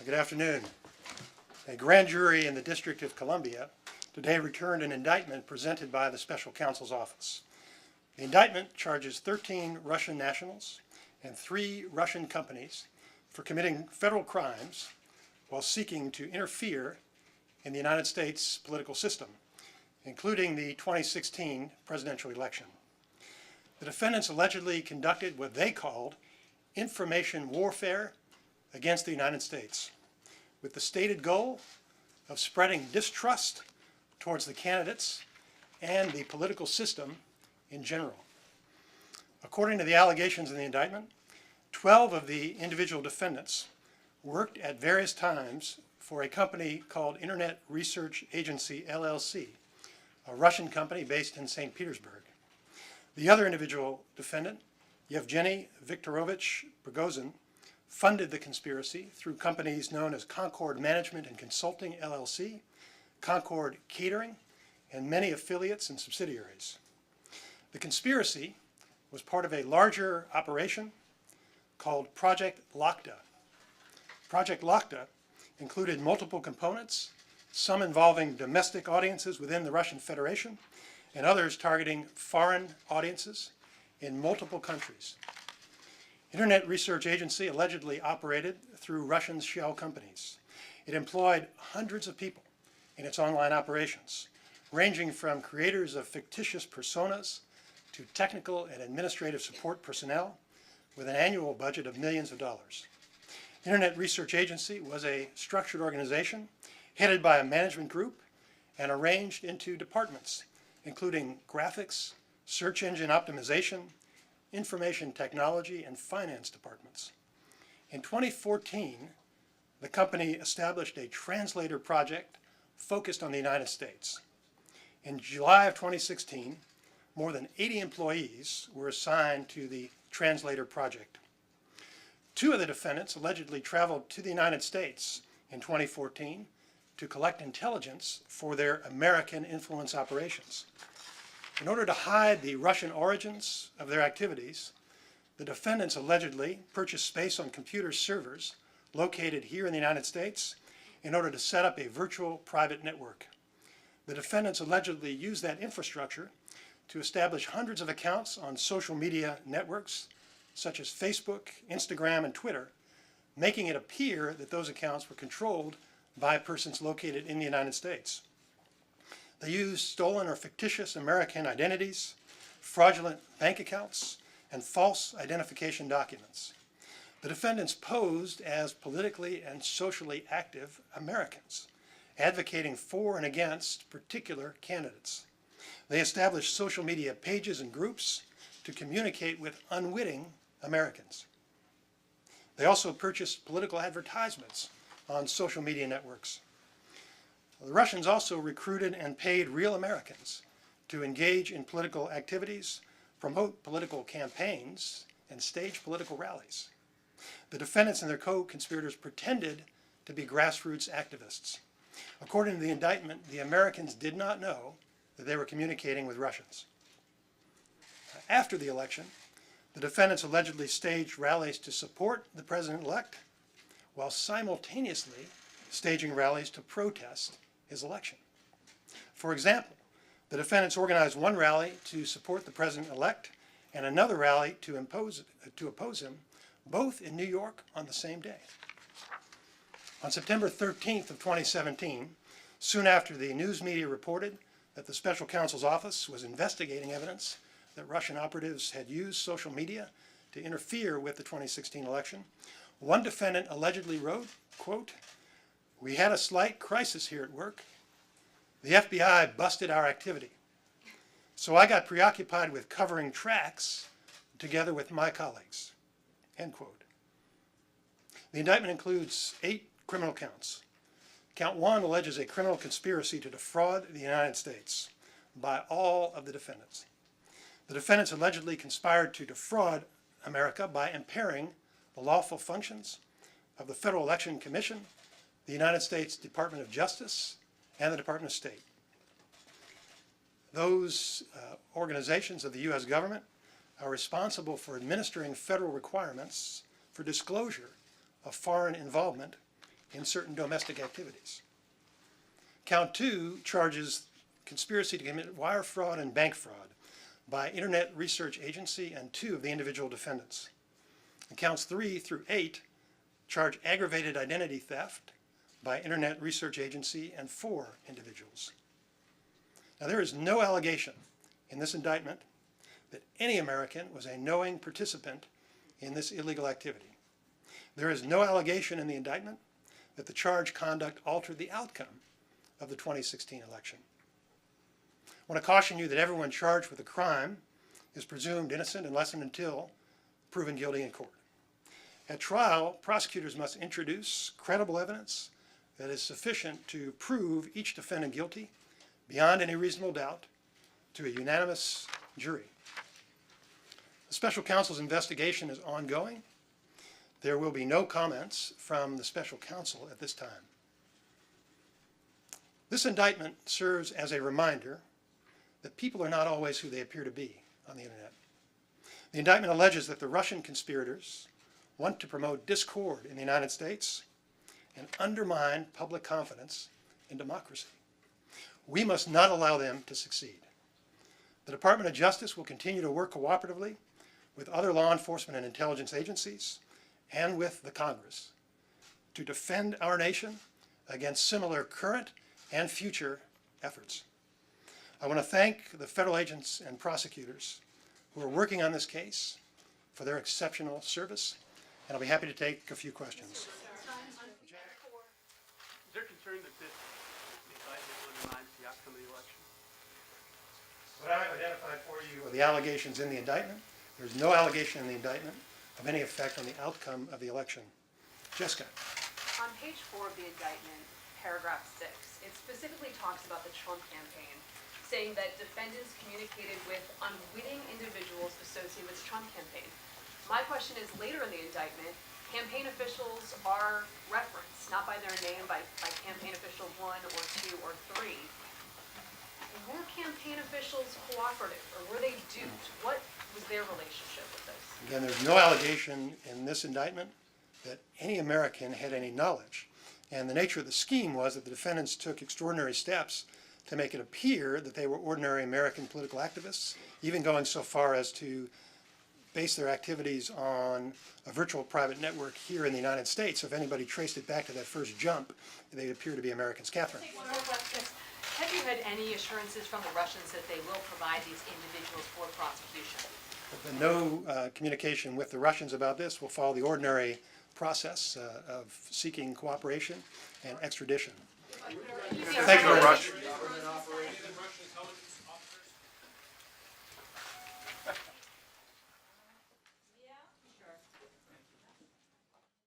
Good afternoon. A grand jury in the District of Columbia today returned an indictment presented by the Special Counsel's Office. The indictment charges 13 Russian nationals and 3 Russian companies for committing federal crimes while seeking to interfere in the United States political system, including the 2016 presidential election. The defendants allegedly conducted what they called information warfare against the United States, with the stated goal of spreading distrust towards the candidates and the political system in general. According to the allegations in the indictment, 12 of the individual defendants worked at various times for a company called Internet Research Agency, LLC, a Russian company based in St. Petersburg. The other individual defendant, Yevgeny Viktorovich Prigozhin, funded the conspiracy through companies known as Concord Management and Consulting, LLC, Concord Catering, and many affiliates and subsidiaries. The conspiracy was part of a larger operation called Project Lakta. Project Lakta included multiple components, some involving domestic audiences within the Russian Federation, and others targeting foreign audiences in multiple countries. Internet Research Agency allegedly operated through Russian shell companies. It employed hundreds of people in its online operations, ranging from creators of fictitious personas to technical and administrative support personnel with an annual budget of millions of dollars. Internet Research Agency was a structured organization headed by a management group and arranged into departments, including graphics, search engine optimization, information technology, and finance departments. In 2014, the company established a translator project focused on the United States. In July of 2016, more than 80 employees were assigned to the translator project. 2 of the defendants allegedly traveled to the United States in 2014 to collect intelligence for their American influence operations. In order to hide the Russian origins of their activities, the defendants allegedly purchased space on computer servers located here in the United States in order to set up a virtual private network. The defendants allegedly used that infrastructure to establish hundreds of accounts on social media networks such as Facebook, Instagram, and Twitter, making it appear that those accounts were controlled by persons located in the United States. They used stolen or fictitious American identities, fraudulent bank accounts, and false identification documents. The defendants posed as politically and socially active Americans, advocating for and against particular candidates. They established social media pages and groups to communicate with unwitting Americans. They also purchased political advertisements on social media networks. The Russians also recruited and paid real Americans to engage in political activities, promote political campaigns, and stage political rallies. The defendants and their co-conspirators pretended to be grassroots activists. According to the indictment, the Americans did not know that they were communicating with Russians. After the election, the defendants allegedly staged rallies to support the president-elect while simultaneously staging rallies to protest his election. For example, the defendants organized one rally to support the president-elect and another rally to oppose him, both in New York on the same day. On September 13th of 2017, soon after the news media reported that the Special Counsel's Office was investigating evidence that Russian operatives had used social media to interfere with the 2016 election, one defendant allegedly wrote, quote, "We had a slight crisis here at work. The FBI busted our activity. So I got preoccupied with covering tracks together with my colleagues." End quote. The indictment includes 8 criminal counts. Count 1 alleges a criminal conspiracy to defraud the United States by all of the defendants. The defendants allegedly conspired to defraud America by impairing the lawful functions of the Federal Election Commission, the United States Department of Justice, and the Department of State. Those organizations of the U.S. government are responsible for administering federal requirements for disclosure of foreign involvement in certain domestic activities. Count 2 charges conspiracy to commit wire fraud and bank fraud by Internet Research Agency and 2 of the individual defendants. And counts 3 through 8 charge aggravated identity theft by Internet Research Agency and 4 individuals. Now, there is no allegation in this indictment that any American was a knowing participant in this illegal activity. There is no allegation in the indictment that the charged conduct altered the outcome of the 2016 election. I want to caution you that everyone charged with a crime is presumed innocent unless and until proven guilty in court. At trial, prosecutors must introduce credible evidence that is sufficient to prove each defendant guilty beyond any reasonable doubt to a unanimous jury. The special counsel's investigation is ongoing. There will be no comments from the special counsel at this time. This indictment serves as a reminder that people are not always who they appear to be on the internet. The indictment alleges that the Russian conspirators want to promote discord in the United States and undermine public confidence in democracy. We must not allow them to succeed. The Department of Justice will continue to work cooperatively with other law enforcement and intelligence agencies and with the Congress to defend our nation against similar current and future efforts. I want to thank the federal agents and prosecutors who are working on this case for their exceptional service, and I'll be happy to take a few questions. Is there concern that this indictment undermines the outcome of the election? What I've identified for you are the allegations in the indictment. There's no allegation in the indictment of any effect on the outcome of the election. Jessica. On page 4 of the indictment, paragraph 6, it specifically talks about the Trump campaign, saying that defendants communicated with unwitting individuals associated with the Trump campaign. My question is, later in the indictment, campaign officials are referenced, not by their name, by campaign official 1 or 2 or 3. Were campaign officials cooperative, or were they duped? What was their relationship with this? Again, there's no allegation in this indictment that any American had any knowledge. And the nature of the scheme was that the defendants took extraordinary steps to make it appear that they were ordinary American political activists, even going so far as to base their activities on a virtual private network here in the United States. So if anybody traced it back to that first jump, they appear to be Americans. Catherine. Have you had any assurances from the Russians that they will provide these individuals for prosecution? There's been no communication with the Russians about this. We'll follow the ordinary process of seeking cooperation and extradition. Thank you very much.